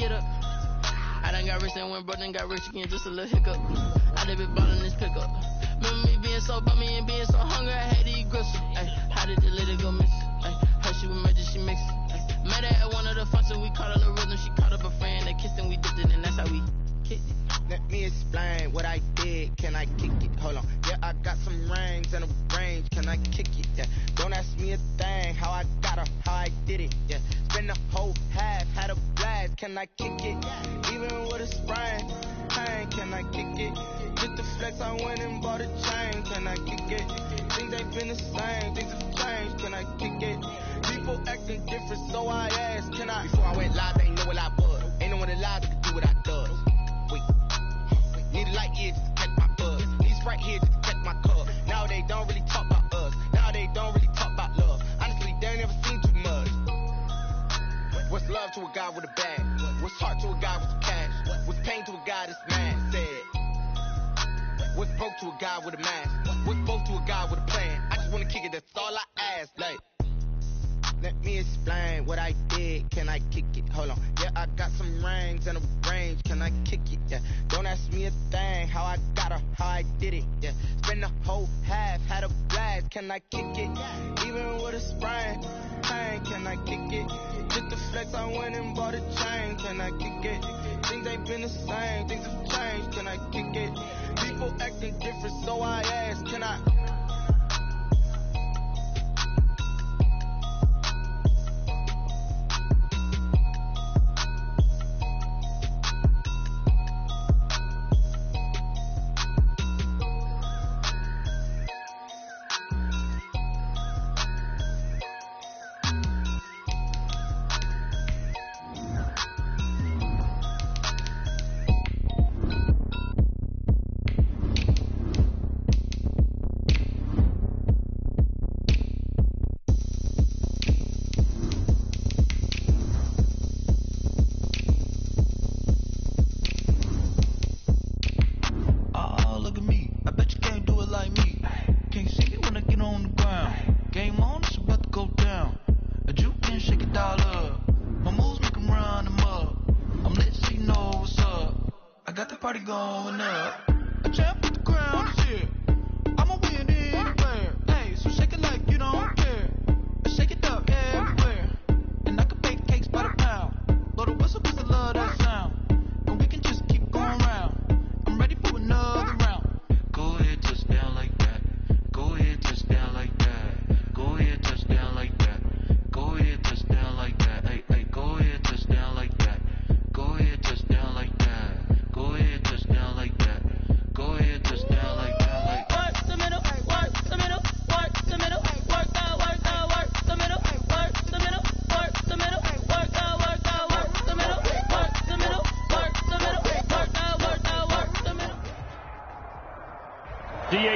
get up. I done got rich and went broke, then got rich again, just a little hiccup. I done been ballin' this pickup. Remember me being so bummy and being so hungry, I had to eat gristle. Ay, how did the lady go miss? Ay, her she was major, she mixed. Met her at one of the functions, we caught a little rhythm. She caught up a friend, they kissed and we dipped it, and that's how we kicked it. Let me explain what I did. Can I kick it? Hold on. Yeah, I got some rings and a range. Can I kick it? Yeah. Don't ask me a thing. How I got her, how I did it. Yeah. Spend the whole half, had a blast. Can I kick it? Even with a sprain. Pain. Can I kick it? Just the flex, I went and bought a chain. Can I kick it? Things ain't been the same. Things have changed. Can I kick it? People acting different, so I asked. Can I? Before I went live, they ain't know what I was. Ain't no one alive that could do what I does. Wait. Need a light here just to catch my buzz. Need Sprite here just to catch my cup. Now they don't really talk about us. Now they don't really talk about love. Honestly, they ain't never seen too much. What's love to a guy with a bag? What's heart to a guy with some cash? What's pain to a guy that's mad? Said. What's broke to a guy with a mask? What's broke to a guy with a plan? I just wanna kick it, that's all I ask. Like, let me explain what I did. Can I kick it? Hold on. Yeah, I got some rings and a range. Can I kick it? Yeah. Don't ask me a thing. How I got her, how I did it. Yeah. Spend the whole half, had a blast. Can I kick it? Even with a sprain. Pain. Can I kick it? Just the flex, I went and bought a chain. Can I kick it? Things ain't been the same. Things have changed. Can I kick it? People acting different, so I asked. Can I?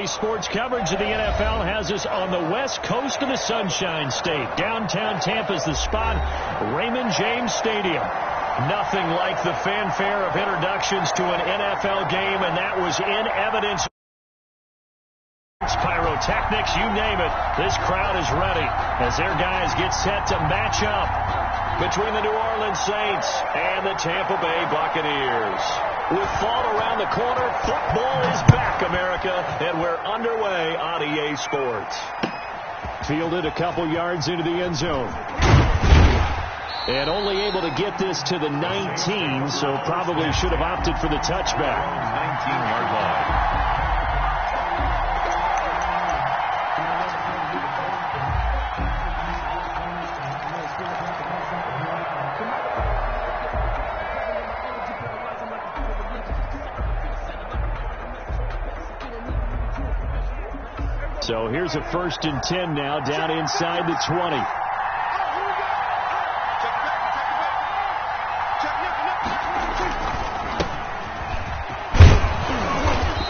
Sports coverage of the NFL has us on the west coast of the Sunshine State. Downtown Tampa's the spot, Raymond James Stadium. Nothing like the fanfare of introductions to an NFL game, and that was in evidence. Pyrotechnics, you name it. This crowd is ready as their guys get set to match up between the New Orleans Saints and the Tampa Bay Buccaneers. With fall around the corner, football is back, America, and we're underway on EA Sports. Fielded a couple yards into the end zone. And only able to get this to the 19, so probably should have opted for the touchback. 19-yard line. So here's a 1st and 10 now, down inside the 20.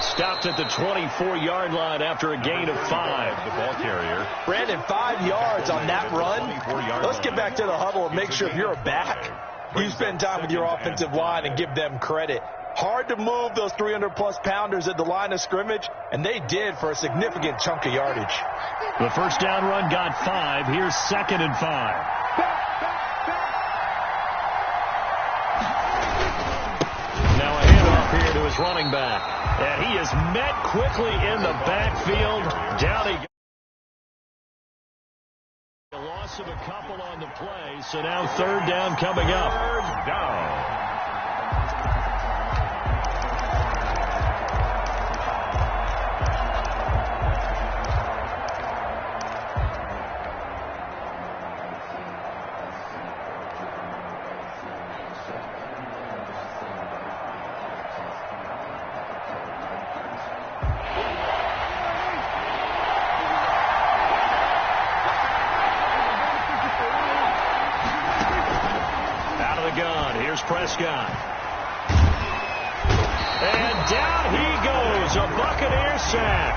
Stopped at the 24-yard line after a gain of 5. The ball carrier. Brandon, 5 yards on that run. Let's get back to the huddle and make sure if you're a back, you spend time with your offensive line and give them credit. Hard to move those 300-plus pounders at the line of scrimmage, and they did for a significant chunk of yardage. The first down run got 5. Here's 2nd and 5. his running back. And he is met quickly in the backfield. Down he goes. A loss of a couple on the play, so now third down coming up. Third down. Prescott. And down he goes. A Buccaneer sack.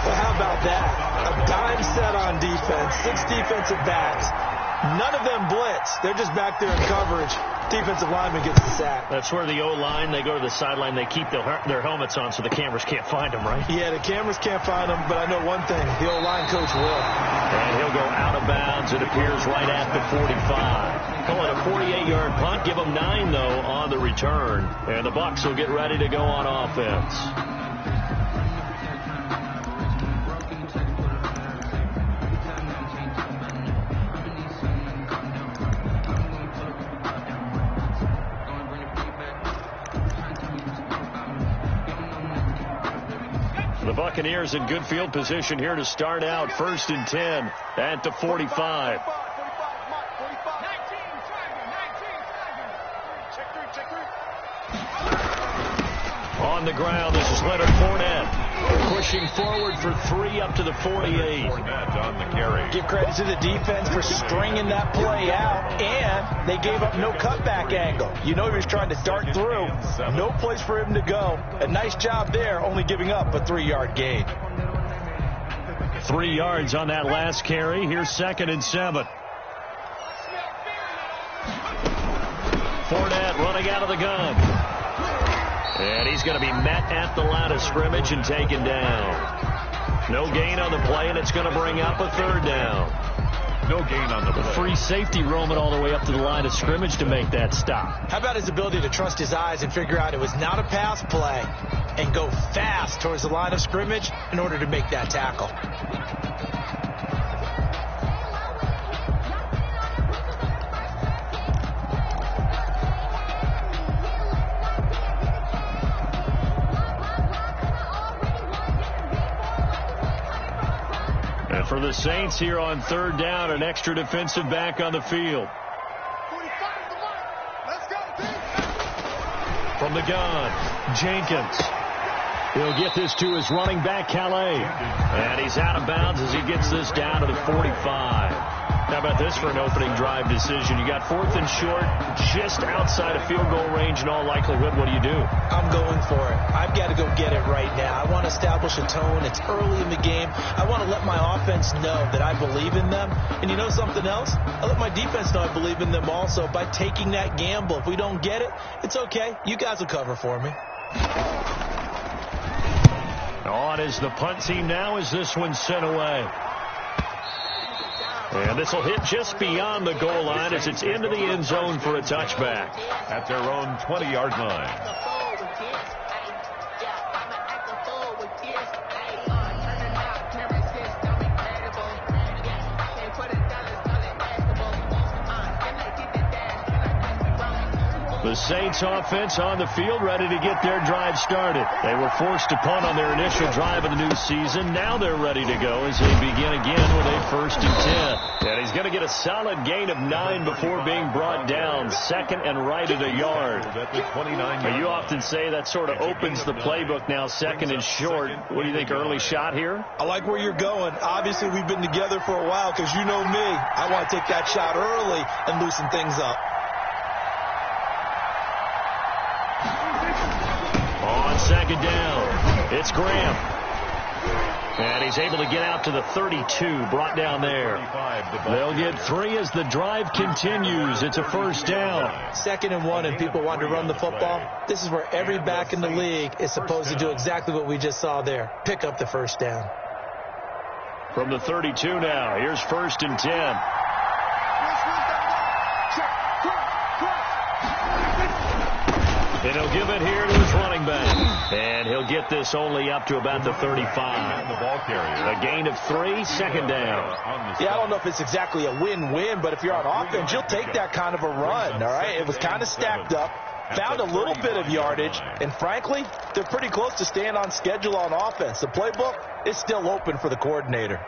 Well, how about that? A dime set on defense. 6 defensive backs. None of them blitz. They're just back there in coverage. Defensive lineman gets the sack. That's where the O-line, they go to the sideline, they keep their helmets on so the cameras can't find them, right? Yeah, the cameras can't find them, but I know one thing. The O-line coach will. And he'll go out of bounds, it appears, right at the 45. Call it a 48-yard punt. Give them 9, though, on the return. And the Bucs will get ready to go on offense. The Buccaneers in good field position here to start out. 1st and 10 at the 45. On the ground, this is Leonard Fournette. Pushing forward for 3 up to the 48. Fournette on the carry. Give credit to the defense for stringing that play out, and they gave up no cutback angle. You know he was trying to dart through. No place for him to go. A nice job there, only giving up a 3-yard gain. 3 yards on that last carry. Here's 2nd and 7. Fournette running out of the gun. And he's going to be met at the line of scrimmage and taken down. No gain on the play, and it's going to bring up a 3rd down. No gain on the play. Free safety roaming all the way up to the line of scrimmage to make that stop. How about his ability to trust his eyes and figure out it was not a pass play and go fast towards the line of scrimmage in order to make that tackle? For the Saints here on 3rd down, an extra defensive back on the field. From the gun, Jenkins. He'll get this to his running back, Calais. And he's out of bounds as he gets this down to the 45. How about this for an opening drive decision? You got 4th and short, just outside of field goal range in all likelihood. What do you do? I'm going for it. I've got to go get it right now. I want to establish a tone. It's early in the game. I want to let my offense know that I believe in them. And you know something else? I let my defense know I believe in them also by taking that gamble. If we don't get it, it's okay. You guys will cover for me. On is the punt team now as this one's sent away. And this will hit just beyond the goal line as it's into the end zone for a touchback. At their own 20-yard line. The Saints offense on the field ready to get their drive started. They were forced to punt on their initial drive of the new season. Now they're ready to go as they begin again with a 1st and 10. And he's going to get a solid gain of 9 before being brought down. 2nd and right at a yard. You often say that sort of opens the playbook now, 2nd and short. What do you think, early shot here? I like where you're going. Obviously, we've been together for a while because you know me. I want to take that shot early and loosen things up. On 2nd down, it's Graham. And he's able to get out to the 32, brought down there. They'll get 3 as the drive continues. It's a 1st down. 2nd and 1, and people want to run the football. This is where every back in the league is supposed to do exactly what we just saw there. Pick up the 1st down. From the 32 now, here's 1st and 10. And he'll give it here to his running back. And he'll get this only up to about the 35. The ball carrier. A gain of 3, second down. Yeah, I don't know if it's exactly a win-win, but if you're on offense, you'll take that kind of a run, all right? It was kind of stacked up, found a little bit of yardage, and frankly, they're pretty close to staying on schedule on offense. The playbook is still open for the coordinator.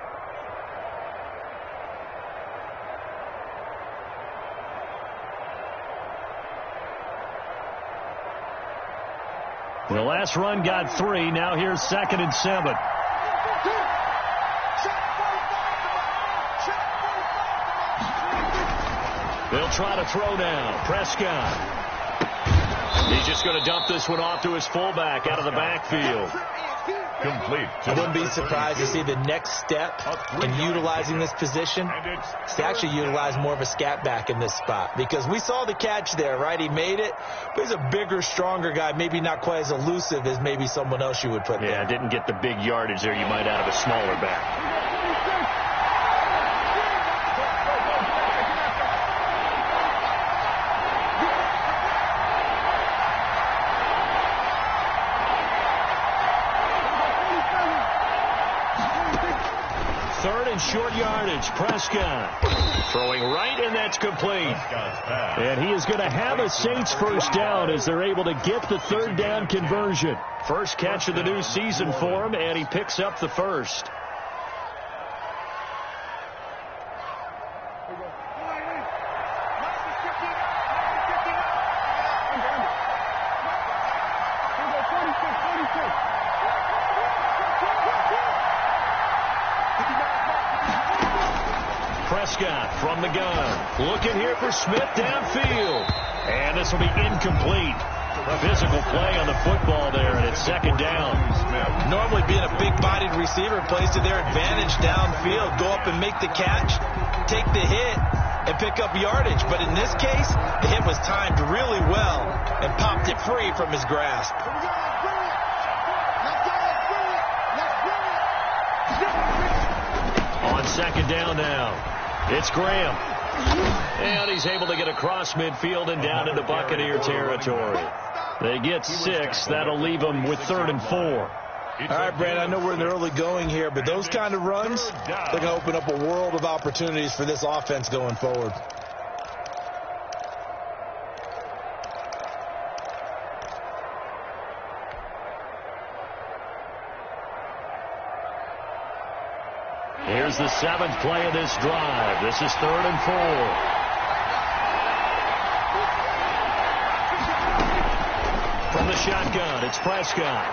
The last run got 3. Now here's 2nd and 7. They'll try to throw now. Prescott. He's just going to dump this one off to his fullback out of the backfield. Complete. I wouldn't be surprised to see the next step in utilizing this position is to actually utilize more of a scat back in this spot, because we saw the catch there, right? He made it, but he's a bigger, stronger guy, maybe not quite as elusive as maybe someone else you would put there. Yeah, didn't get the big yardage there you might out of a smaller back. Short yardage. Prescott throwing right, and that's complete. And he is going to have a Saints first down as they're able to get the 3rd down conversion. First catch of the new season for him, and he picks up the first. Prescott from the gun. Looking here for Smith downfield. And this will be incomplete. Physical play on the football there, and it's 2nd down. Normally being a big-bodied receiver plays to their advantage downfield. Go up and make the catch, take the hit, and pick up yardage. But in this case, the hit was timed really well and popped it free from his grasp. On 2nd down now. It's Graham. And he's able to get across midfield and down into Buccaneer territory. They get 6. That'll leave them with 3rd and 4. All right, Brandon, I know we're in the early going here, but those kind of runs, they're going to open up a world of opportunities for this offense going forward. Here's the 7th play of this drive. This is 3rd and 4. From the shotgun, it's Prescott.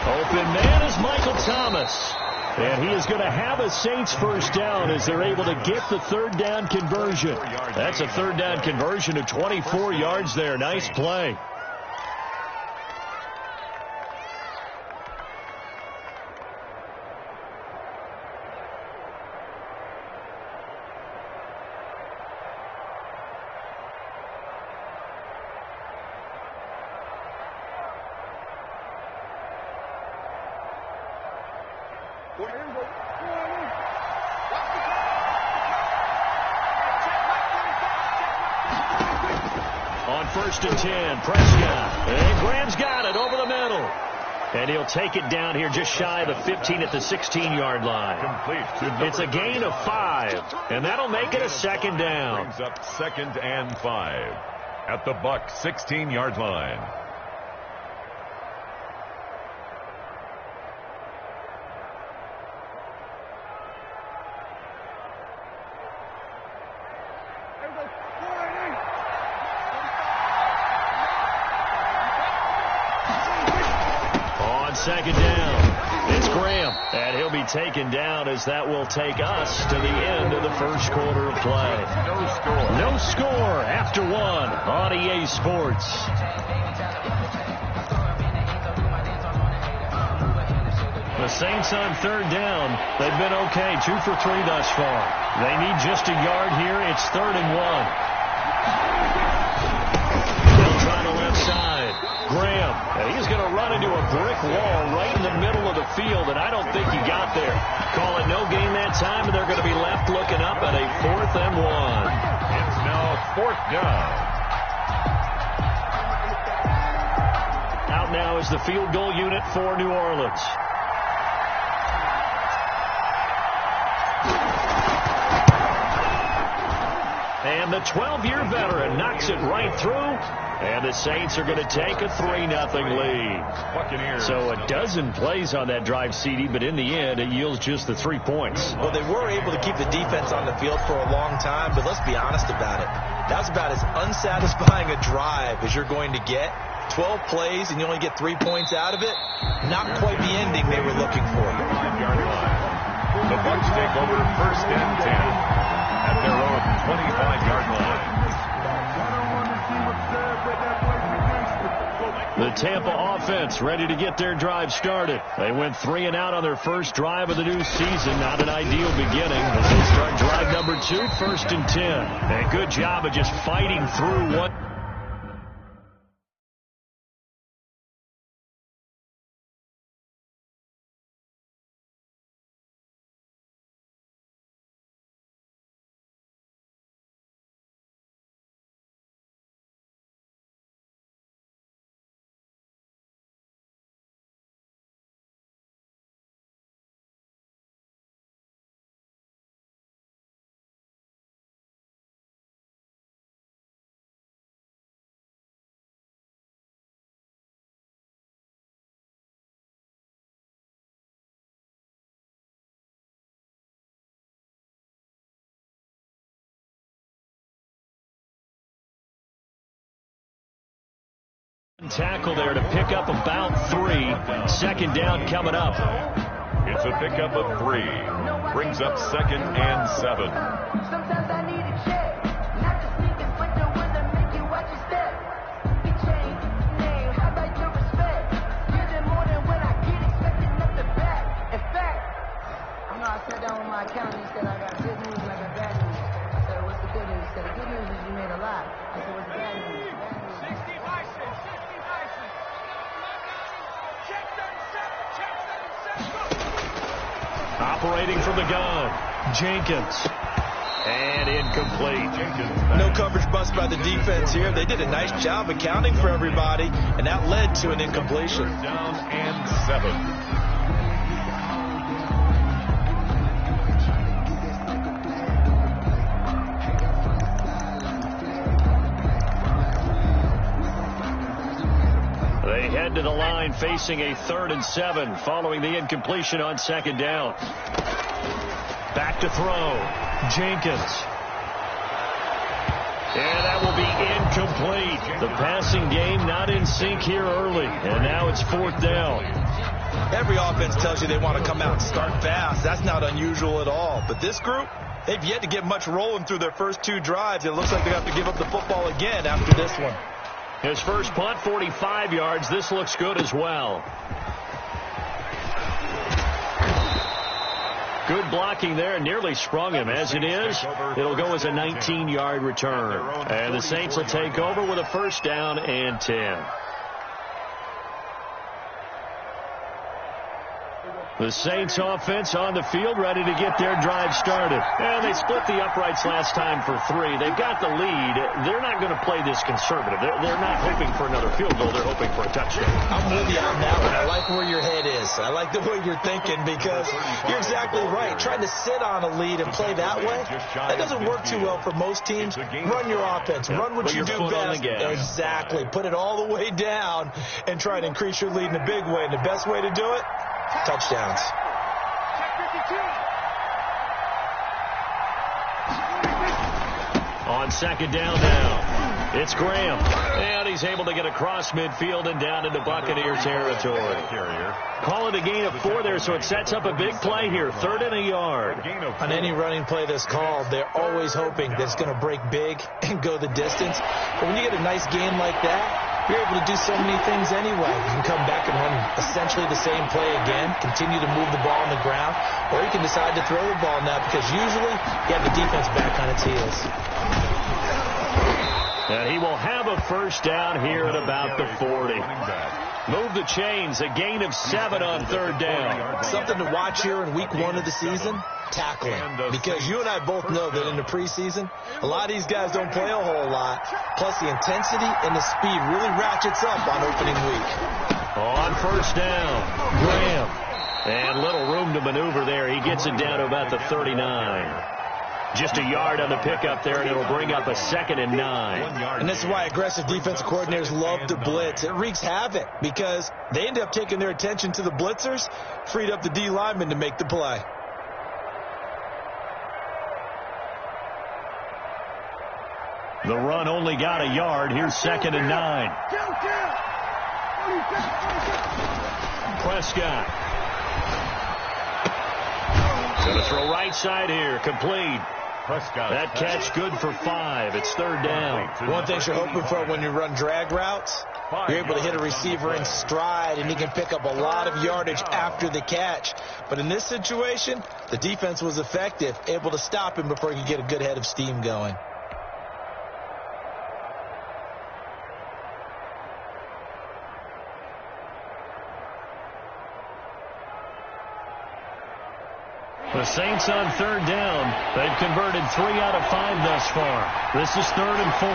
Open man is Michael Thomas. And he is going to have a Saints first down as they're able to get the 3rd down conversion. That's a 3rd down conversion of 24 yards there. Nice play. On 1st and 10, Prescott. And Graham's got it over the middle. And he'll take it down here just shy of the 15 at the 16-yard line. It's a gain of 5, and that'll make it a 2nd down. Brings up 2nd and 5 at the Buck 16-yard line. On 2nd down, it's Graham, and he'll be taken down as that will take us to the end of the first quarter of play. No score after 1 on EA Sports. The Saints on 3rd down, they've been okay, 2 for 3 thus far. They need just a yard here. It's 3rd and 1. They'll try the left side. Graham, and he's going to run into a brick wall right in the middle of the field, and I don't think he got there. Call it no gain that time, and they're going to be left looking up at a 4th and 1. It's now 4th down. goes the field goal unit for New Orleans. And the 12-year veteran knocks it right through. And the Saints are going to take a 3-0 lead. Buccaneers. So a dozen plays on that drive, CD, but in the end, it yields just the 3 points. Well, they were able to keep the defense on the field for a long time, but let's be honest about it. That's about as unsatisfying a drive as you're going to get. 12 plays and you only get 3 points out of it. Not quite the ending they were looking for. 5-yard line. The Bucs take over 1st and 10 at their own 25-yard line. The Tampa offense ready to get their drive started. They went 3 and out on their first drive of the new season. Not an ideal beginning as they start drive number 2, 1st and 10. And good job of just fighting through what... Tackle there to pick up about 3. 2nd down coming up. It's a pickup of 3. Brings up 2nd and 7. Sometimes I need a check. Not the sneakers, but the ones that make you watch your step. You change name, how about your respect? Give them more than when I get expecting nothing back. In fact, I sat down with my accountant. He said I got good news and I got bad news. I said, what's the good news? He said, the good news is you made a lot. I said, what's the bad news? The bad news. Operating from the gun, Jenkins. And incomplete. No coverage bust by the defense here. They did a nice job accounting for everybody, and that led to an incompletion. Down and 7. They head to the line facing a 3rd and 7 following the incompletion on 2nd down. Back to throw. Jenkins. And that will be incomplete. The passing game not in sync here early. And now it's 4th down. Every offense tells you they want to come out and start fast. That's not unusual at all. But this group, they've yet to get much rolling through their first 2 drives. It looks like they have to give up the football again after this one. His first punt, 45 yards. This looks good as well. Good blocking there. Nearly sprung him. As it is, it'll go as a 19-yard return. And the Saints will take over with a 1st down and 10. The Saints offense on the field ready to get their drive started. And they split the uprights last time for 3. They've got the lead. They're not going to play this conservative. They're not hoping for another field goal. They're hoping for a touchdown. I'm with you on that one. I like where your head is. I like the way you're thinking because you're exactly right. Trying to sit on a lead and play that way, that doesn't work too well for most teams. Run your offense. Run what you do best. Exactly. Put it all the way down and try to increase your lead in a big way. And the best way to do it, touchdowns. On 2nd down now, it's Graham. And he's able to get across midfield and down into Buccaneer territory. Call it a gain of 4 there, so it sets up a big play here. 3rd and a yard. On any running play that's called, they're always hoping that it's going to break big and go the distance. But when you get a nice game like that, you're able to do so many things anyway. You can come back and run essentially the same play again, continue to move the ball on the ground, or you can decide to throw the ball now because usually you have the defense back on its heels. And he will have a 1st down here at about the 40. Move the chains, a gain of 7 on 3rd down. Something to watch here in week 1 of the season, tackling. Because you and I both know that in the preseason, a lot of these guys don't play a whole lot. Plus the intensity and the speed really ratchets up on opening week. On first down, Graham. And little room to maneuver there. He gets it down to about the 39. Just a yard on the pickup there, and it'll bring up a 2nd and 9. And this is why aggressive defensive coordinators love to blitz. It wreaks havoc because they end up taking their attention to the blitzers, freed up the D lineman to make the play. The run only got a yard. Here's 2nd and 9. Prescott. Going to throw right side here. Complete. Prescott. That catch good for 5. It's 3rd down. One thing you're hoping for when you run drag routes, you're able to hit a receiver in stride, and he can pick up a lot of yardage after the catch. But in this situation, the defense was effective, able to stop him before he could get a good head of steam going. The Saints on 3rd down. They've converted 3 out of 5 thus far. This is 3rd and 4.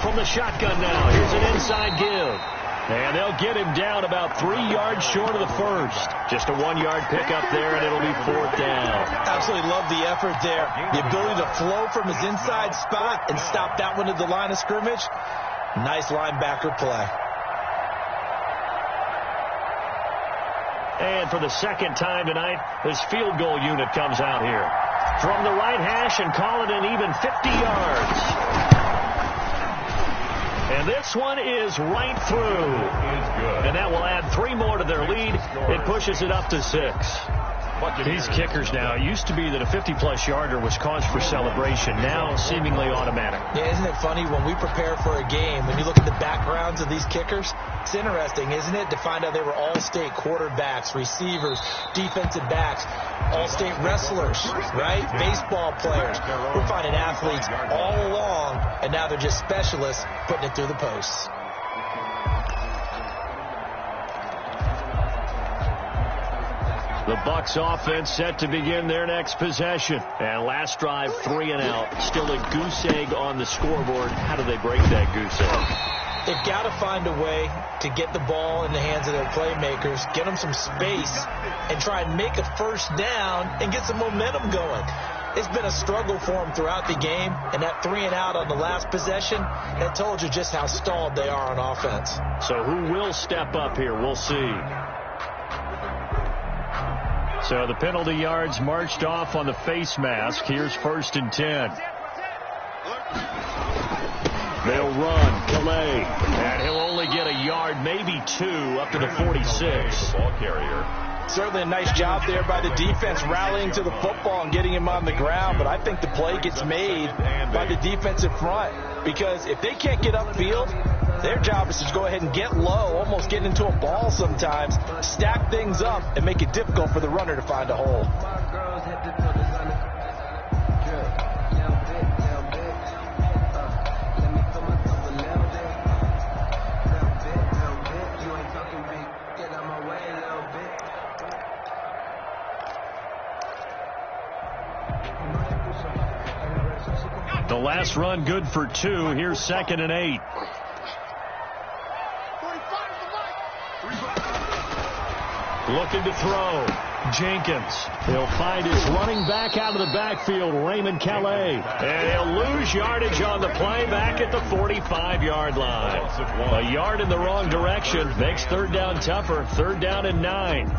From the shotgun now, here's an inside give. And they'll get him down about 3 yards short of the first. Just a 1-yard pickup there, and it'll be 4th down. Absolutely love the effort there. The ability to flow from his inside spot and stop that one at the line of scrimmage. Nice linebacker play. And for the 2nd time tonight, this field goal unit comes out here. From the right hash and call it an even 50 yards. And this one is right through. And that will add 3 more to their lead. It pushes it up to 6. These kickers now, it used to be that a 50-plus yarder was cause for celebration. Now seemingly automatic. Yeah, isn't it funny when we prepare for a game, when you look at the backgrounds of these kickers, it's interesting, isn't it, to find out they were all-state quarterbacks, receivers, defensive backs, all-state wrestlers, right? Baseball players. We're finding athletes all along, and now they're just specialists putting it through the posts. The Bucs offense set to begin their next possession. And last drive, 3 and out. Still a goose egg on the scoreboard. How do they break that goose egg? They've got to find a way to get the ball in the hands of their playmakers, get them some space, and try and make a first down and get some momentum going. It's been a struggle for them throughout the game, and that 3 and out on the last possession, that told you just how stalled they are on offense. So who will step up here? We'll see. So the penalty yards marched off on the face mask. Here's 1st and 10. They'll run. Calais. And he'll only get a yard, maybe 2, up to the 46. Ball carrier. Certainly a nice job there by the defense rallying to the football and getting him on the ground. But I think the play gets made by the defensive front. Because if they can't get upfield, their job is to go ahead and get low, almost get into a ball sometimes, stack things up, and make it difficult for the runner to find a hole. The last run good for 2. Here's 2nd and 8. Looking to throw. Jenkins. He'll find his running back out of the backfield, Raymond Calais. And he'll lose yardage on the play back at the 45-yard line. A yard in the wrong direction makes 3rd down tougher. 3rd down and 9.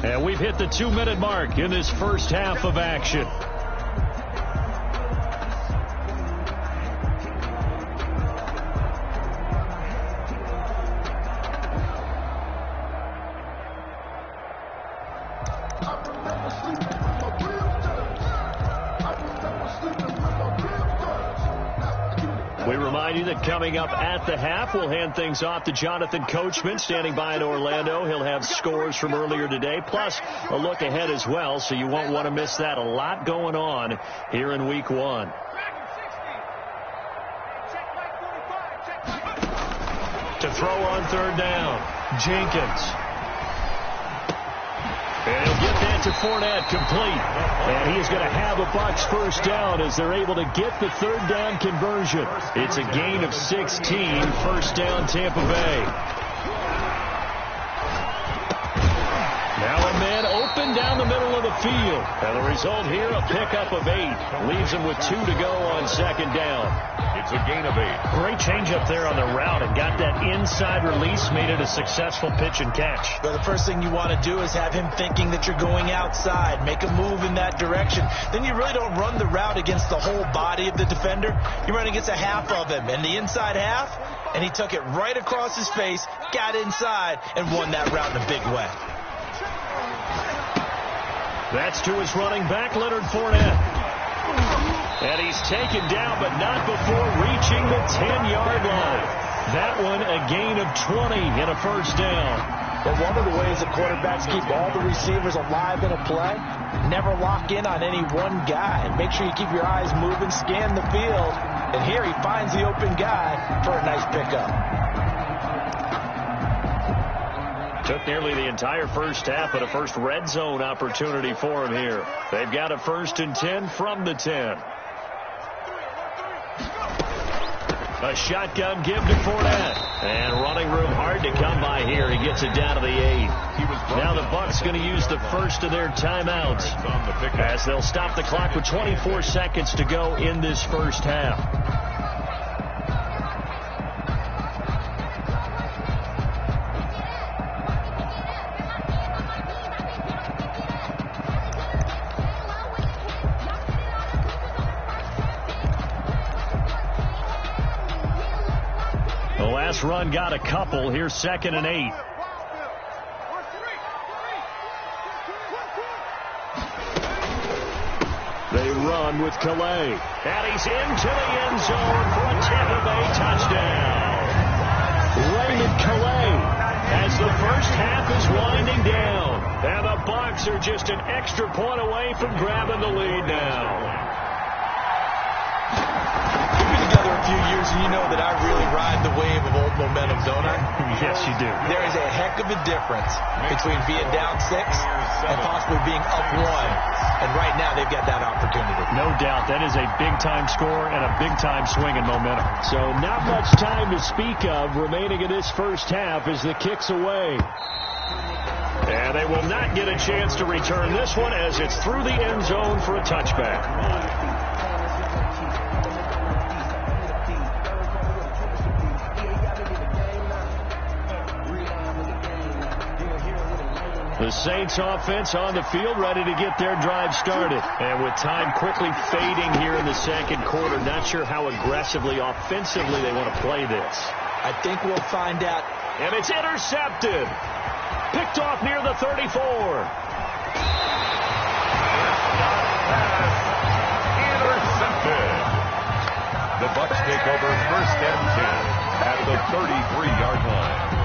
And we've hit the 2-minute mark in this first half of action. We remind you that coming up at the half, we'll hand things off to Jonathan Coachman standing by in Orlando. He'll have scores from earlier today, plus a look ahead as well, so you won't want to miss that. A lot going on here in Week 1. To throw on 3rd down, Jenkins. And he'll get that to Fournette, complete. And he is going to have a Bucs first down as they're able to get the third down conversion. It's a gain of 16, first down Tampa Bay. Now a man open down the middle of the field. And the result here, a pickup of 8. Leaves him with 2 to go on second down. It's a gain of 8. Great change up there on the route and got that inside release, made it a successful pitch and catch. But the first thing you want to do is have him thinking that you're going outside, make a move in that direction. Then you really don't run the route against the whole body of the defender. You run against a half of him, and the inside half, and he took it right across his face, got inside, and won that route in a big way. That's to his running back, Leonard Fournette. And he's taken down, but not before reaching the 10-yard line. That one a gain of 20 and a first down. But one of the ways that quarterbacks keep all the receivers alive in a play, never lock in on any one guy. Make sure you keep your eyes moving, scan the field. And here he finds the open guy for a nice pickup. Took nearly the entire first half, but a first red zone opportunity for him here. They've got a 1st and 10 from the 10. A shotgun give to Fournette. And running room hard to come by here. He gets it down to the 8. Now the Bucs going to use the first of their timeouts as they'll stop the clock with 24 seconds to go in this first half. Run got a couple. Here's 2nd and 8. They run with Calais. And he's into the end zone for a Tampa Bay touchdown. Raymond Calais as the first half is winding down. And the Bucs are just an extra point away from grabbing the lead now. A few years, and you know that I really ride the wave of old momentum, don't I? Yes, you do. There is a heck of a difference between being down 6 and possibly being up 1. And right now, they've got that opportunity. No doubt. That is a big-time score and a big-time swing in momentum. So not much time to speak of remaining in this first half as the kick's away. And they will not get a chance to return this one as it's through the end zone for a touchback. The Saints offense on the field, ready to get their drive started. And with time quickly fading here in the second quarter, not sure how aggressively, offensively they want to play this. I think we'll find out. And it's intercepted. Picked off near the 34. Intercepted. The Bucs take over 1st and 10 at the 33-yard line.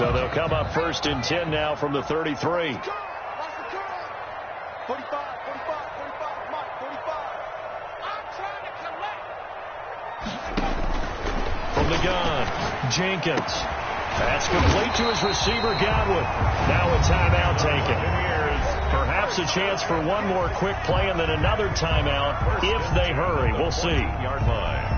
So they'll come up 1st and 10 now from the 33. From the gun, Jenkins. That's complete to his receiver, Godwin. Now a timeout taken. Perhaps a chance for one more quick play and then another timeout if they hurry. We'll see. Yard line.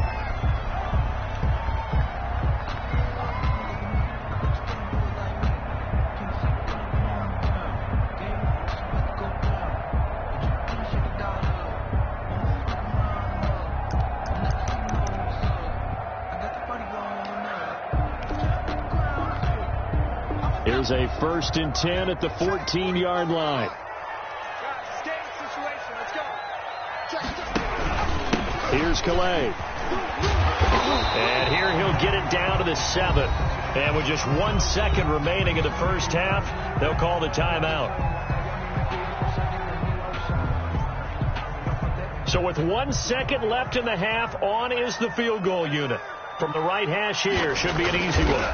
Here's a 1st and 10 at the 14-yard line. Here's Calais. And here he'll get it down to the 7. And with just 1 second remaining in the first half, they'll call the timeout. So with 1 second left in the half, on is the field goal unit. From the right hash here, should be an easy one.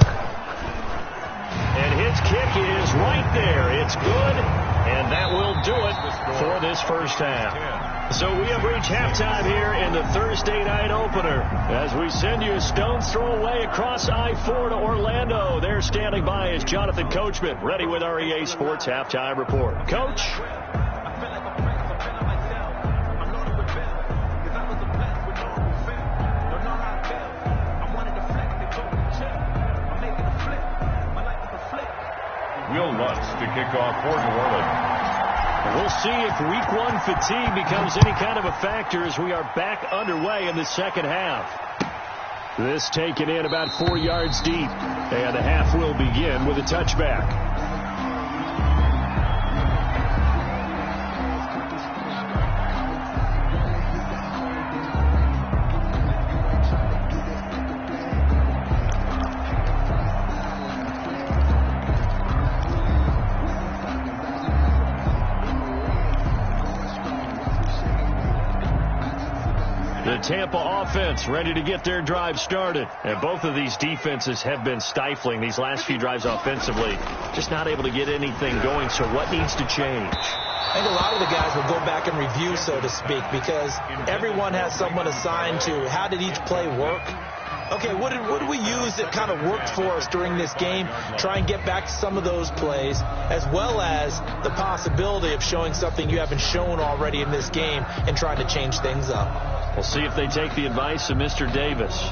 This kick is right there. It's good, and that will do it for this first half. So we have reached halftime here in the Thursday night opener as we send you a stone's throw away across I-4 to Orlando. There standing by is Jonathan Coachman, ready with our EA Sports Halftime Report. Coach? Will Lutz to kick off for New Orleans. We'll see if week one fatigue becomes any kind of a factor as we are back underway in the second half. This taken in about 4 yards deep, and the half will begin with a touchback. Tampa offense ready to get their drive started. And both of these defenses have been stifling these last few drives offensively. Just not able to get anything going. So what needs to change? I think a lot of the guys will go back and review, so to speak, because everyone has someone assigned to how did each play work. Okay, what did we use that kind of worked for us during this game? Try and get back to some of those plays, as well as the possibility of showing something you haven't shown already in this game and trying to change things up. We'll see if they take the advice of Mr. Davis.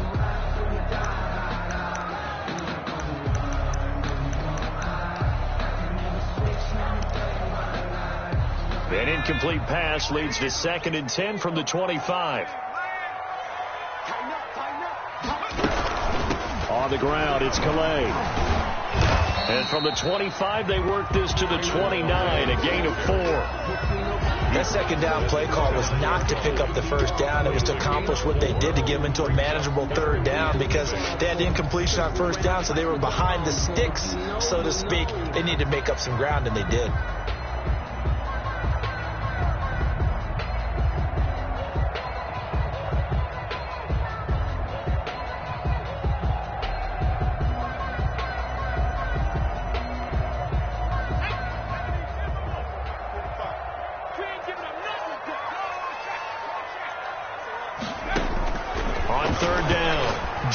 An incomplete pass leads to 2nd and 10 from the 25. On the ground, it's Calais. And from the 25, they work this to the 29, a gain of 4. That second down play call was not to pick up the first down. It was to accomplish what they did to get them into a manageable third down because they had incompletion on first down, so they were behind the sticks, so to speak. They needed to make up some ground, and they did.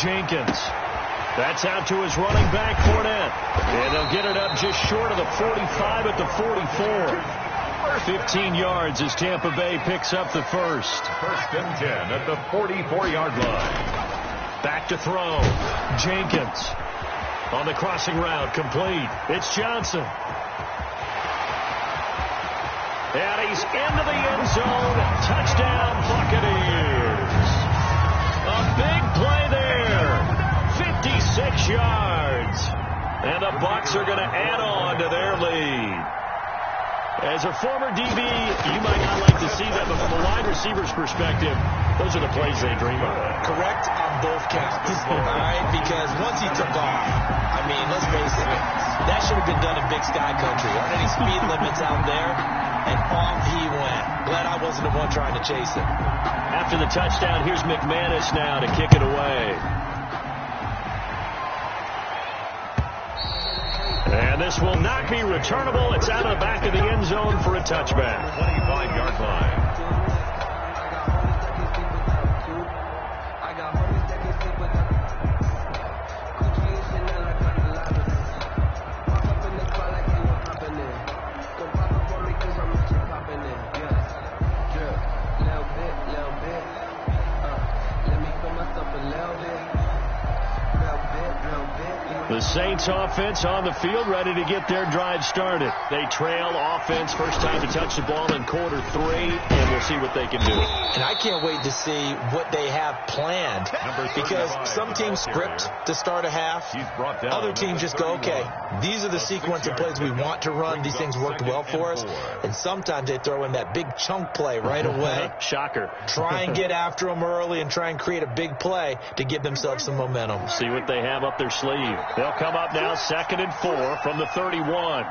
Jenkins. That's out to his running back, Fournette. And they'll get it up just short of the 45 at the 44. 15 yards as Tampa Bay picks up the first. 1st and 10 at the 44-yard line. Back to throw. Jenkins on the crossing route, complete. It's Johnson. And he's into the end zone. Touchdown, Buccaneers. A big play there. 56 yards. And the Bucs are going to add on to their lead. As a former DB, you might not like to see that, but from a wide receiver's perspective, those are the plays they dream of. Correct on both counts. All right, because once he took off, I mean, let's face it, that should have been done in Big Sky Country. Aren't any speed limits out there? And off he went. Glad I wasn't the one trying to chase him. After the touchdown, here's McManus now to kick it away. And this will not be returnable. It's out of the back of the end zone for a touchback. 25-yard line. The Saints offense on the field, ready to get their drive started. They trail offense, first time to touch the ball in quarter 3, and we'll see what they can do. And I can't wait to see what they have planned, because some teams script to start a half. Other teams just go, okay, these are the sequence of plays we want to run. These things worked well for us. And sometimes they throw in that big chunk play right away. Shocker. Try and get after them early and try and create a big play to give themselves some momentum. See what they have up their sleeve. They'll come up now 2nd and 4 from the 31.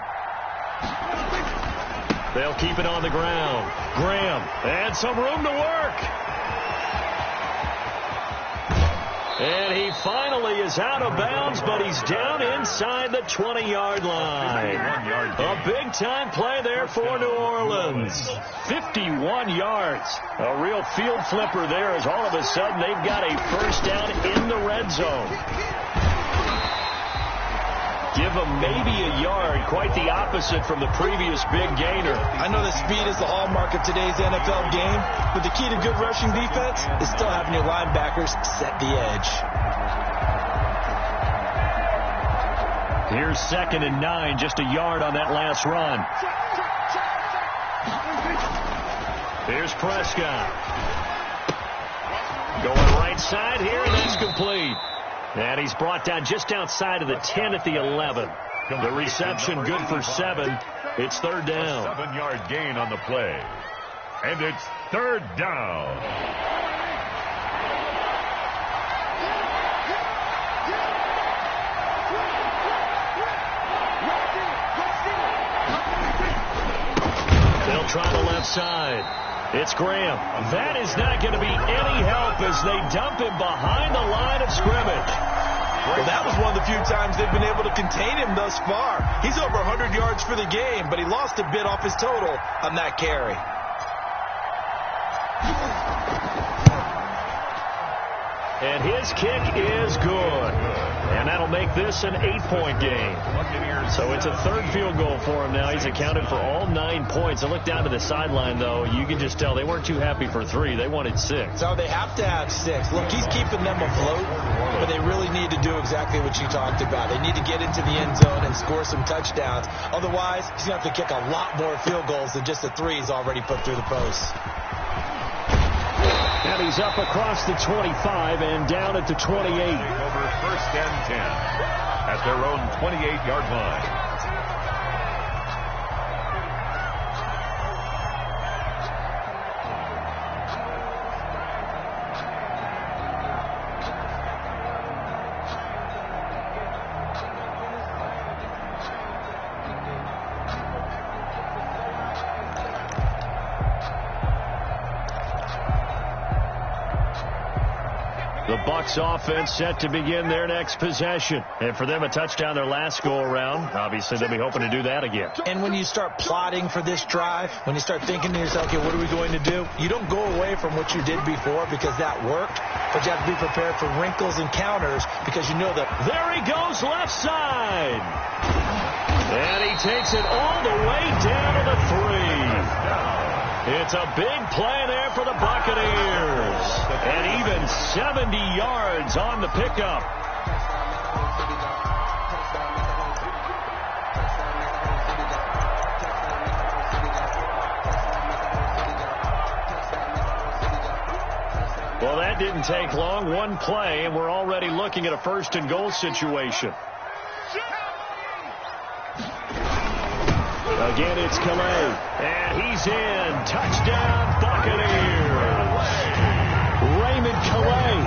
They'll keep it on the ground. Graham, and some room to work. And he finally is out of bounds, but he's down inside the 20-yard line. A big-time play there for New Orleans. 51 yards. A real field flipper there as all of a sudden they've got a first down in the red zone. Give him maybe a yard, quite the opposite from the previous big gainer. I know that speed is the hallmark of today's NFL game, but the key to good rushing defense is still having your linebackers set the edge. Here's 2nd and 9, just a yard on that last run. Here's Prescott. Going right side here, and that's complete. And he's brought down just outside of the 10 at the 11. The reception good for 7. It's 3rd down. A 7-yard gain on the play. And it's 3rd down. They'll try the left side. It's Graham. That is not going to be any help as they dump him behind the line of scrimmage. Well, that was one of the few times they've been able to contain him thus far. He's over 100 yards for the game, but he lost a bit off his total on that carry. And his kick is good. And that'll make this an 8-point game. So it's a 3rd field goal for him now. He's accounted for all 9 points. I look down to the sideline, though. You can just tell they weren't too happy for 3. They wanted 6. So they have to have 6. Look, he's keeping them afloat, but they really need to do exactly what you talked about. They need to get into the end zone and score some touchdowns. Otherwise, he's going to have to kick a lot more field goals than just the 3 he's already put through the post. And he's up across the 25 and down at the 28. Over 1st and 10 at their own 28-yard line. The Bucs offense set to begin their next possession. And for them, a touchdown their last go-around. Obviously, they'll be hoping to do that again. And when you start plotting for this drive, when you start thinking to yourself, okay, what are we going to do? You don't go away from what you did before because that worked, but you have to be prepared for wrinkles and counters because you know that. There he goes left side. And he takes it all the way down to the 3. It's a big play there for the Buccaneers. And even 70 yards on the pickup. Well, that didn't take long. One play, and we're already looking at a 1st and goal situation. Again, it's Calais. And he's in. Touchdown, Buccaneers. Raymond Calais.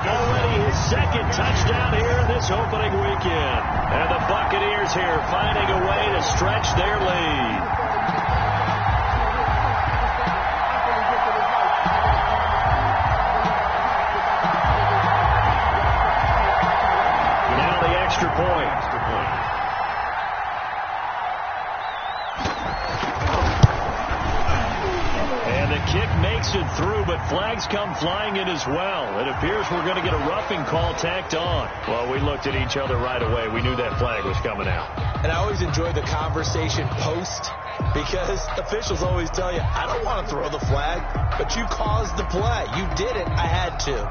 Already his 2nd touchdown here in this opening weekend. And the Buccaneers here finding a way to stretch their lead. Now the extra point. Kick makes it through, but flags come flying in as well. It appears we're going to get a roughing call tacked on. Well, we looked at each other right away. We knew that flag was coming out. And I always enjoy the conversation post because officials always tell you, I don't want to throw the flag, but you caused the play. You did it. I had to.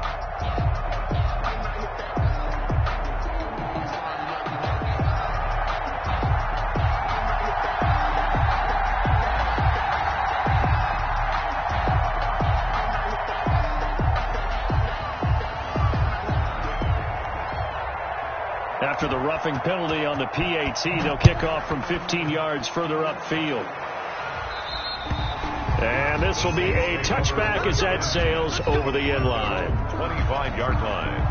After the roughing penalty on the PAT, they'll kick off from 15 yards further upfield. And this will be a touchback as that sails over the end line. 25-yard line.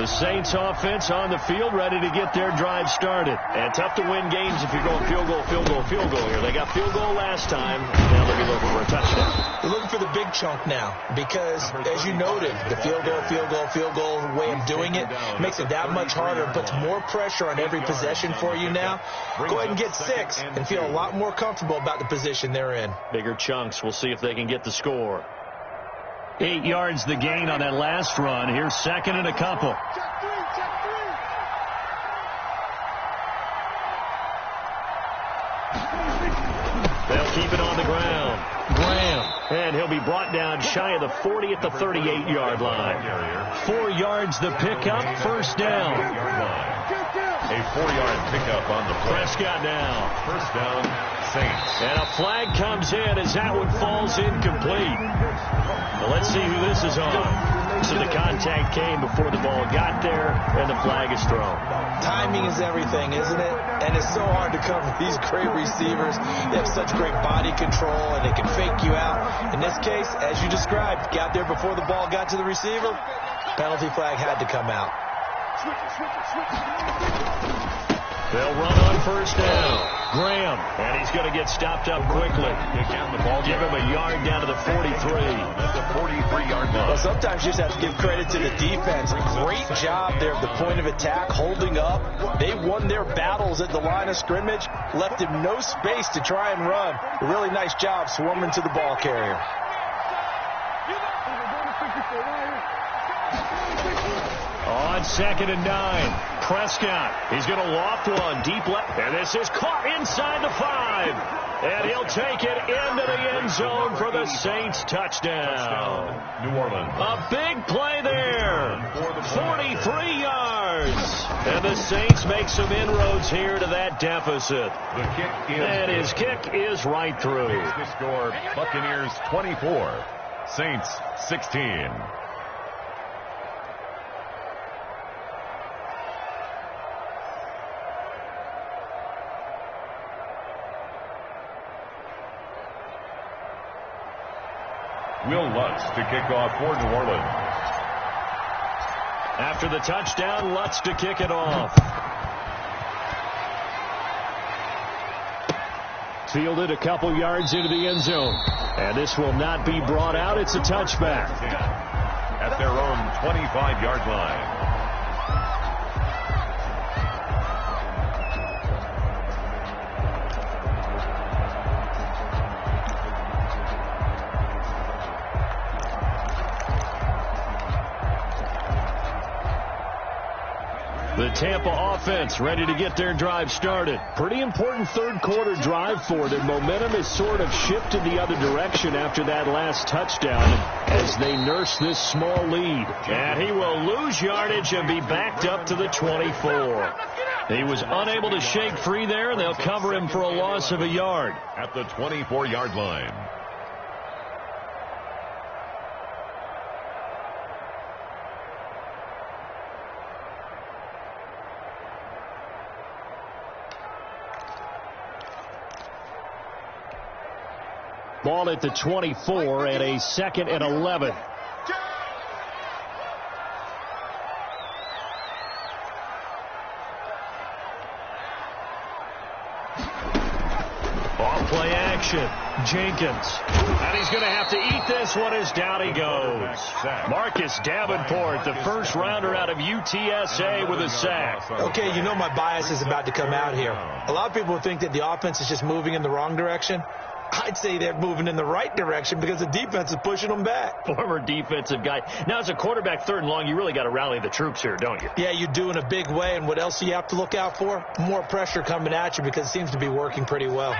Saints offense on the field, ready to get their drive started. And tough to win games if you're going field goal here. They got field goal last time. Now they'll be looking for a touchdown. They're looking for the big chunk now because, as you noted, the field goal way of doing it makes it that much harder and puts more pressure on every possession for you now. Go ahead and get 6 and feel a lot more comfortable about the position they're in. Bigger chunks. We'll see if they can get the score. 8 yards the gain on that last run. Here's second and a couple. They'll keep it on the ground. Graham. And he'll be brought down shy of the 40 at the 38-yard line. 4 yards the pickup. First down. A 4-yard pickup on the play. Prescott down. First down, Saints. And a flag comes in as that one falls incomplete. Well, let's see who this is on. So the contact came before the ball got there, and the flag is thrown. Timing is everything, isn't it? And it's so hard to cover these great receivers. They have such great body control, and they can fake you out. In this case, as you described, got there before the ball got to the receiver. Penalty flag had to come out. They'll run on first down. Graham, and he's going to get stopped up quickly. Give him a yard down to the 43. That's a 43-yard line. Well, sometimes you just have to give credit to the defense. Great job there at the point of attack, holding up. They won their battles at the line of scrimmage, left him no space to try and run. A really nice job swarming to the ball carrier. On second and 9, Prescott. He's going to loft one deep left. And this is caught inside the 5. And he'll take it into the end zone for the Saints touchdown. New Orleans. A big play there. 43 yards. And the Saints make some inroads here to that deficit. The kick is. And his kick is right through. Makes the score Buccaneers 24, Saints 16. Will Lutz to kick off for New Orleans. After the touchdown, Lutz to kick it off. Fielded a couple yards into the end zone. And this will not be brought out. It's a touchback. At their own 25-yard line. The Tampa offense ready to get their drive started. Pretty important third quarter drive for them. Momentum has sort of shifted the other direction after that last touchdown as they nurse this small lead. And he will lose yardage and be backed up to the 24. He was unable to shake free there, and they'll cover him for a loss of a yard. At the 24-yard line. Ball at the 24 and a second and 11. Off play action. Jenkins. And he's going to have to eat this one as down he goes. Marcus Davenport, the first rounder out of UTSA with a sack. Okay, you know my bias is about to come out here. A lot of people think that the offense is just moving in the wrong direction. I'd say they're moving in the right direction because the defense is pushing them back. Former defensive guy. Now, as a quarterback third and long, you really got to rally the troops here, don't you? Yeah, you do in a big way. And what else do you have to look out for? More pressure coming at you because it seems to be working pretty well.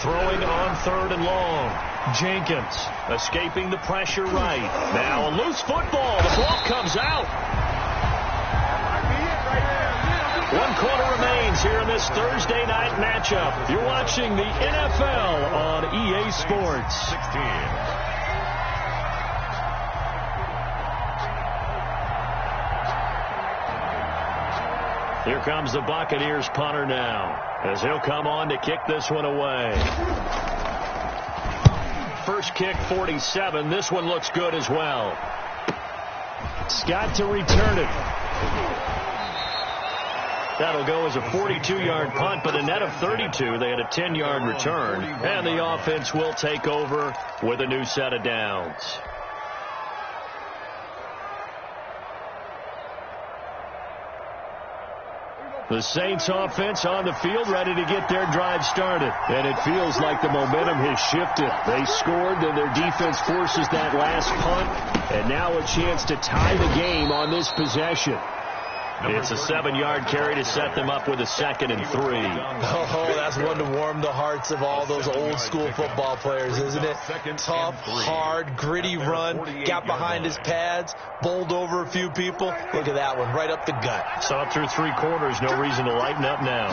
Throwing on third and long. Jenkins escaping the pressure right. Now a loose football. The ball comes out. 1 quarter remains here in this Thursday night matchup. You're watching the NFL on EA Sports. 16. Here comes the Buccaneers punter now, as he'll come on to kick this one away. First kick, 47. This one looks good as well. Scott to return it. That'll go as a 42-yard punt, but a net of 32. They had a 10-yard return, and the offense will take over with a new set of downs. The Saints offense on the field, ready to get their drive started. And it feels like the momentum has shifted. They scored, then their defense forces that last punt. And now a chance to tie the game on this possession. It's a 7-yard carry to set them up with a 2nd and 3. Oh, that's one to warm the hearts of all those old-school football players, isn't it? Tough, hard, gritty run, got behind his pads, bowled over a few people. Look at that one, right up the gut. Saw through 3 quarters, no reason to lighten up now.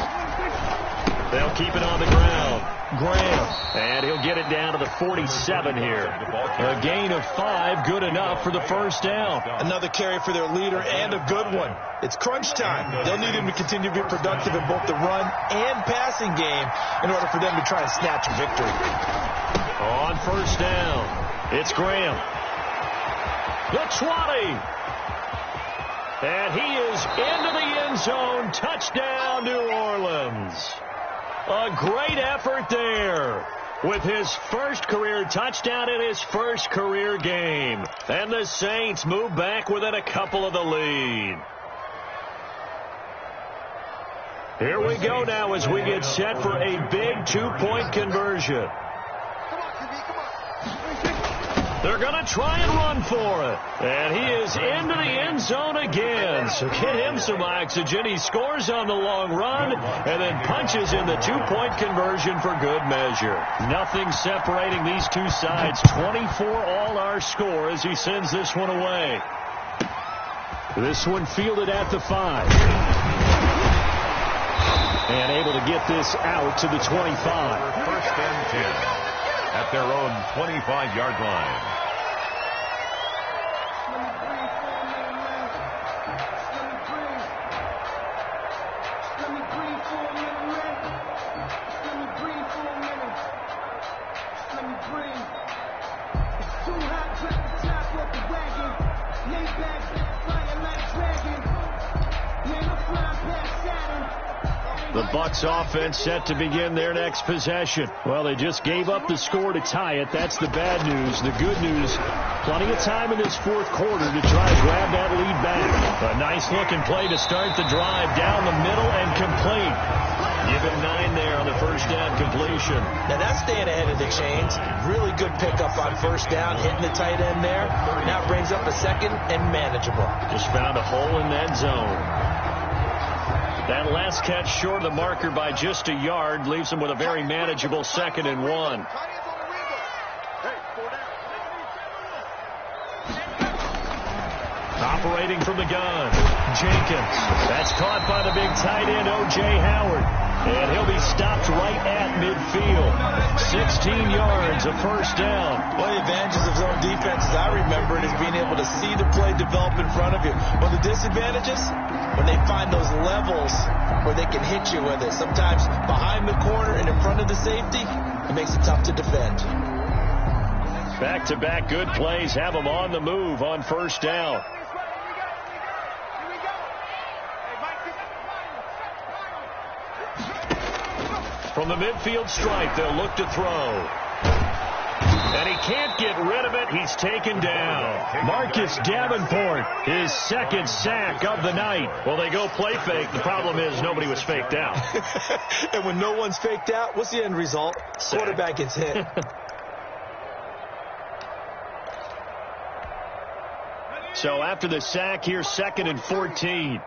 They'll keep it on the ground. Graham, and he'll get it down to the 47 here. A gain of 5, good enough for the first down. Another carry for their leader, and a good one. It's crunch time. They'll need him to continue to be productive in both the run and passing game in order for them to try and snatch a victory. On first down, it's Graham. The 20. And he is into the end zone. Touchdown, New Orleans. A great effort there with his first career touchdown in his first career game. And the Saints move back within a couple of the lead. Here we go now as we get set for a big 2-point conversion. They're going to try and run for it. And he is into the end zone again. So get him some oxygen. He scores on the long run and then punches in the 2-point conversion for good measure. Nothing separating these two sides. 24 all our score as he sends this one away. This one fielded at the 5. And able to get this out to the 25. First and 10 at their own 25-yard line. The Bucs offense set to begin their next possession. Well, they just gave up the score to tie it. That's the bad news. The good news, plenty of time in this fourth quarter to try to grab that lead back. A nice-looking play to start the drive down the middle and complete. Give him 9 there on the first down completion. Now that's staying ahead of the chains. Really good pickup on first down, hitting the tight end there. Now brings up a 2nd and manageable. Just found a hole in that zone. That last catch short of the marker by just a yard leaves him with a very manageable 2nd and 1. Operating from the gun, Jenkins. That's caught by the big tight end, O.J. Howard. And he'll be stopped right at midfield. 16 yards, a first down. One of the advantages of zone defense, as I remember it, is being able to see the play develop in front of you. One of the disadvantages, when they find those levels where they can hit you with it. Sometimes behind the corner and in front of the safety, it makes it tough to defend. Back-to-back good plays have them on the move on first down. From the midfield stripe, they'll look to throw. And he can't get rid of it. He's taken down. Marcus Davenport, his 2nd sack of the night. Well, they go play fake. The problem is nobody was faked out. And when no one's faked out, what's the end result? Sack. Quarterback gets hit. So after the sack here, 2nd and 14.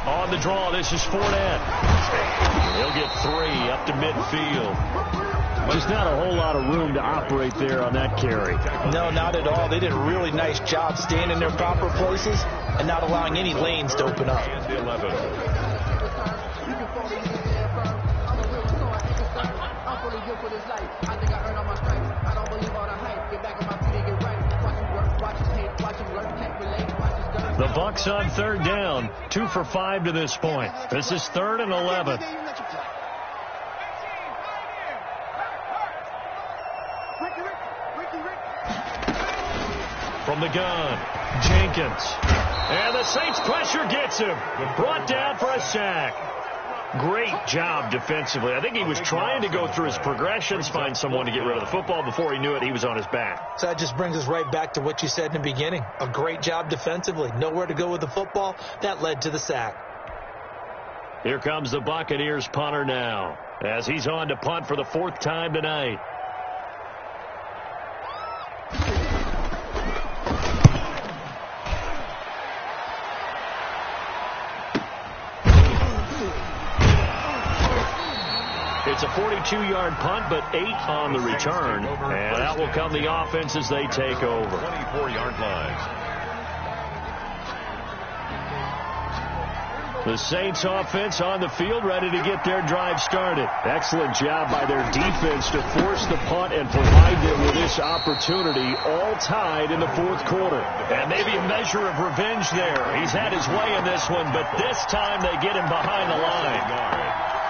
On the draw, this is Fournette. He'll get 3 up to midfield. Just not a whole lot of room to operate there on that carry. No, not at all. They did a really nice job staying in their proper places and not allowing any lanes to open up. And 11. The Bucs on third down, 2 for 5 to this point. This is 3rd and 11. From the gun, Jenkins. And the Saints pressure gets him. Brought down for a sack. Great job defensively. I think he was trying to go through his progressions, find someone to get rid of the football. Before he knew it, he was on his back. So that just brings us right back to what you said in the beginning. A great job defensively. Nowhere to go with the football. That led to the sack. Here comes the Buccaneers punter now, as he's on to punt for the 4th time tonight. It's a 42-yard punt, but 8 on the return. And that will come the offense as they take over. 24-yard line. The Saints offense on the field, ready to get their drive started. Excellent job by their defense to force the punt and provide them with this opportunity, all tied in the 4th quarter. And maybe a measure of revenge there. He's had his way in this one, but this time they get him behind the line.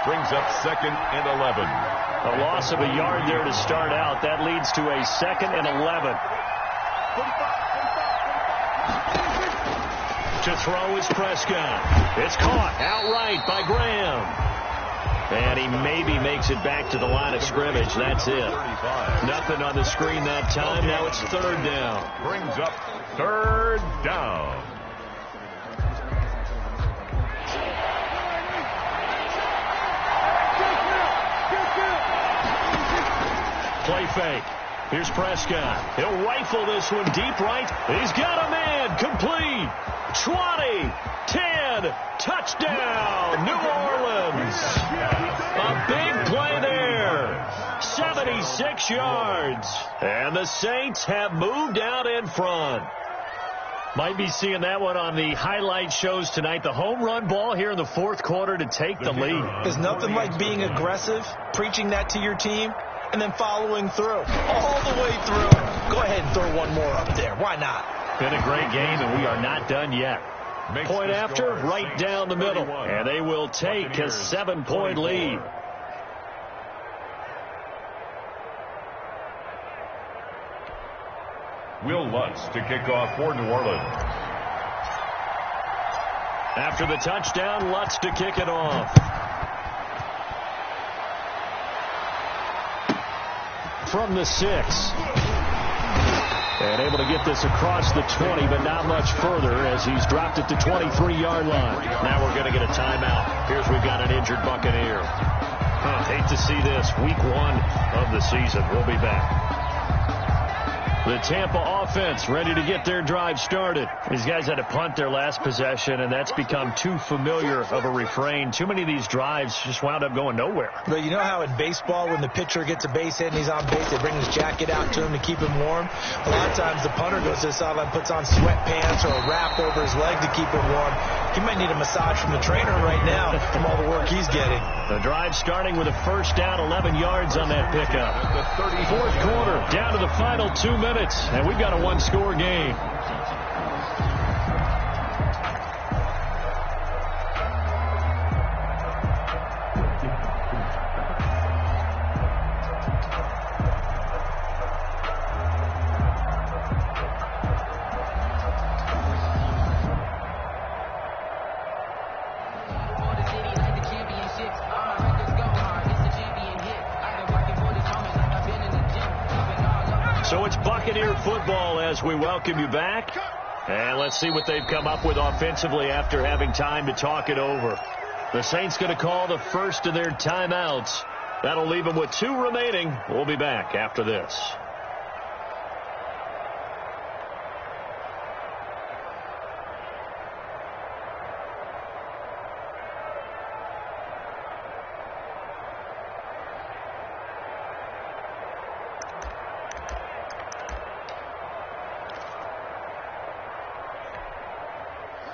Brings up 2nd and 11. A loss of a yard there to start out. That leads to a 2nd and 11. To throw is Prescott. It's caught outright by Graham. And he maybe makes it back to the line of scrimmage. That's it. 35. Nothing on the screen that time. Now it's 3rd down. Brings up 3rd down. Play fake. Here's Prescott. He'll rifle this one deep right. He's got a man. Complete. 20, 10, touchdown, New Orleans. A big play there. 76 yards. And the Saints have moved out in front. Might be seeing that one on the highlight shows tonight. The home run ball here in the 4th quarter to take the lead. There's nothing like being aggressive, preaching that to your team, and then following through. All the way through. Go ahead and throw one more up there. Why not? Been a great game, and we are not done yet. Point after, right down the middle. And they will take a 7-point lead. Will Lutz to kick off for New Orleans. After the touchdown, Lutz to kick it off. From the 6. And able to get this across the 20, but not much further as he's dropped it to 23-yard line. Now we're going to get a timeout. Here's we've got an injured Buccaneer. Hate to see this. Week 1 of the season. We'll be back. The Tampa offense ready to get their drive started. These guys had to punt their last possession, and that's become too familiar of a refrain. Too many of these drives just wound up going nowhere. But you know how in baseball, when the pitcher gets a base hit and he's on base, they bring his jacket out to him to keep him warm? A lot of times the punter goes to the sideline, puts on sweatpants or a wrap over his leg to keep him warm. He might need a massage from the trainer right now from all the work he's getting. The drive starting with a 1st down, 11 yards on that pickup. 4th quarter, down to the final 2 minutes, and we've got a 1-score game. So it's Buccaneer football as we welcome you back. And let's see what they've come up with offensively after having time to talk it over. The Saints going to call the first of their timeouts. That'll leave them with 2 remaining. We'll be back after this.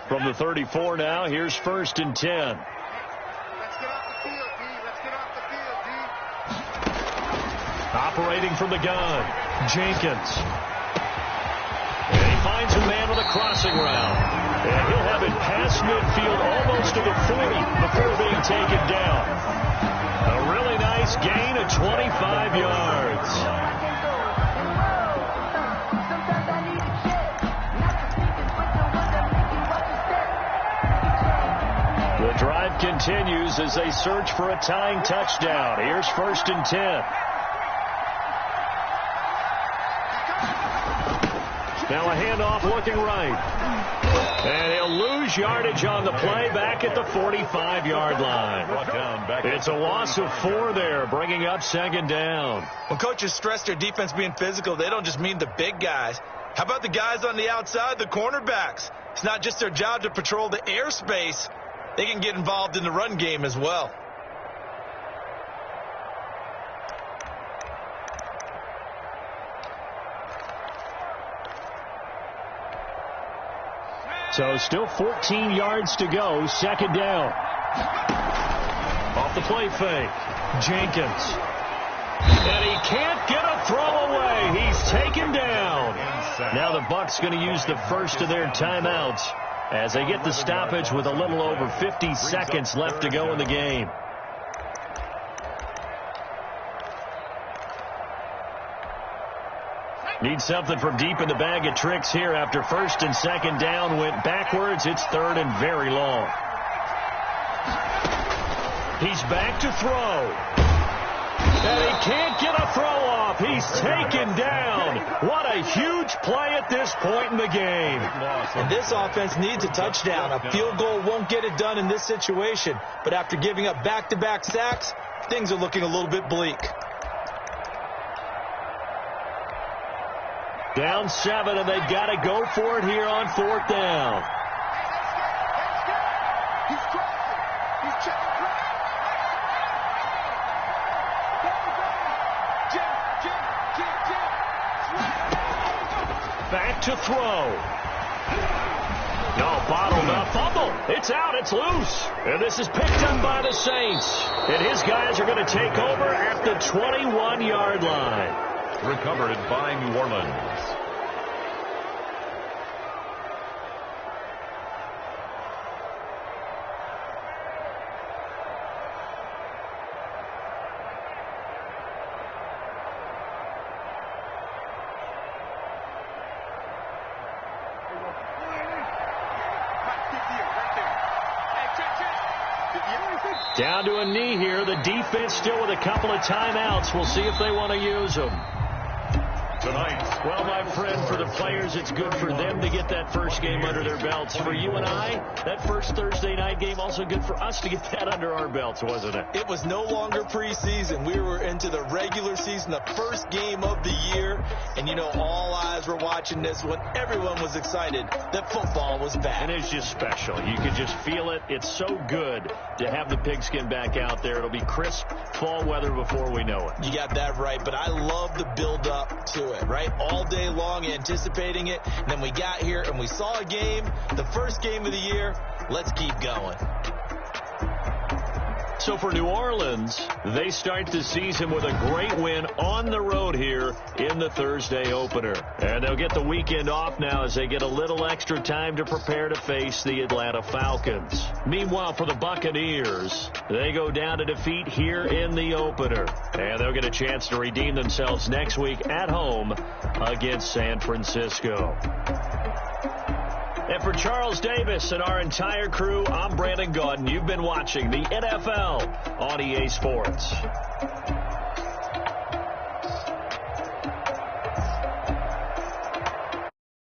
From the 34 now, here's 1st and 10. Let's get off the field, D. Let's get off the field, D. Operating from the gun, Jenkins. And he finds finds a man with a crossing route. And he'll have it past midfield almost to the 40 before being taken down. A really nice gain of 25 yards. The drive continues as they search for a tying touchdown. Here's 1st and 10. Now a handoff looking right. And he'll lose yardage on the play back at the 45-yard line. It's a loss of 4 there, bringing up 2nd down. When coaches stress their defense being physical, they don't just mean the big guys. How about the guys on the outside, the cornerbacks? It's not just their job to patrol the airspace. They can get involved in the run game as well. So still 14 yards to go. 2nd down. Off the play fake. Jenkins. And he can't get a throw away. He's taken down. Now the Bucs going to use the first of their timeouts as they get the stoppage with a little over 50 seconds left to go in the game. Need something from deep in the bag of tricks here after 1st and 2nd down went backwards. It's 3rd and very long. He's back to throw. And he can't get a throw off. He's taken down. What a huge play at this point in the game. And this offense needs a touchdown. A field goal won't get it done in this situation. But after giving up back-to-back sacks, things are looking a little bit bleak. Down 7, and they've got to go for it here on 4th down. Back to throw. No, bottled up. Fumble. It's out. It's loose. And this is picked up by the Saints. And his guys are going to take over at the 21-yard line. Recovered by New Orleans. Down to a knee here. The defense still with a couple of timeouts. We'll see if they want to use them. Tonight. Well, my friend, for the players, it's good for them to get that first game under their belts. For you and I, that first Thursday night game, also good for us to get that under our belts, wasn't it? It was no longer preseason. We were into the regular season, the first game of the year. And, you know, all eyes were watching this when everyone was excited that football was back. And it's just special. You can just feel it. It's so good to have the pigskin back out there. It'll be crisp fall weather before we know it. You got that right, but I love the build-up to it, right? All day long anticipating it. And then we got here and we saw a game, the first game of the year. Let's keep going. So for New Orleans, they start the season with a great win on the road here in the Thursday opener. And they'll get the weekend off now as they get a little extra time to prepare to face the Atlanta Falcons. Meanwhile, for the Buccaneers, they go down to defeat here in the opener. And they'll get a chance to redeem themselves next week at home against San Francisco. And for Charles Davis and our entire crew, I'm Brandon Gaudin. You've been watching the NFL on EA Sports.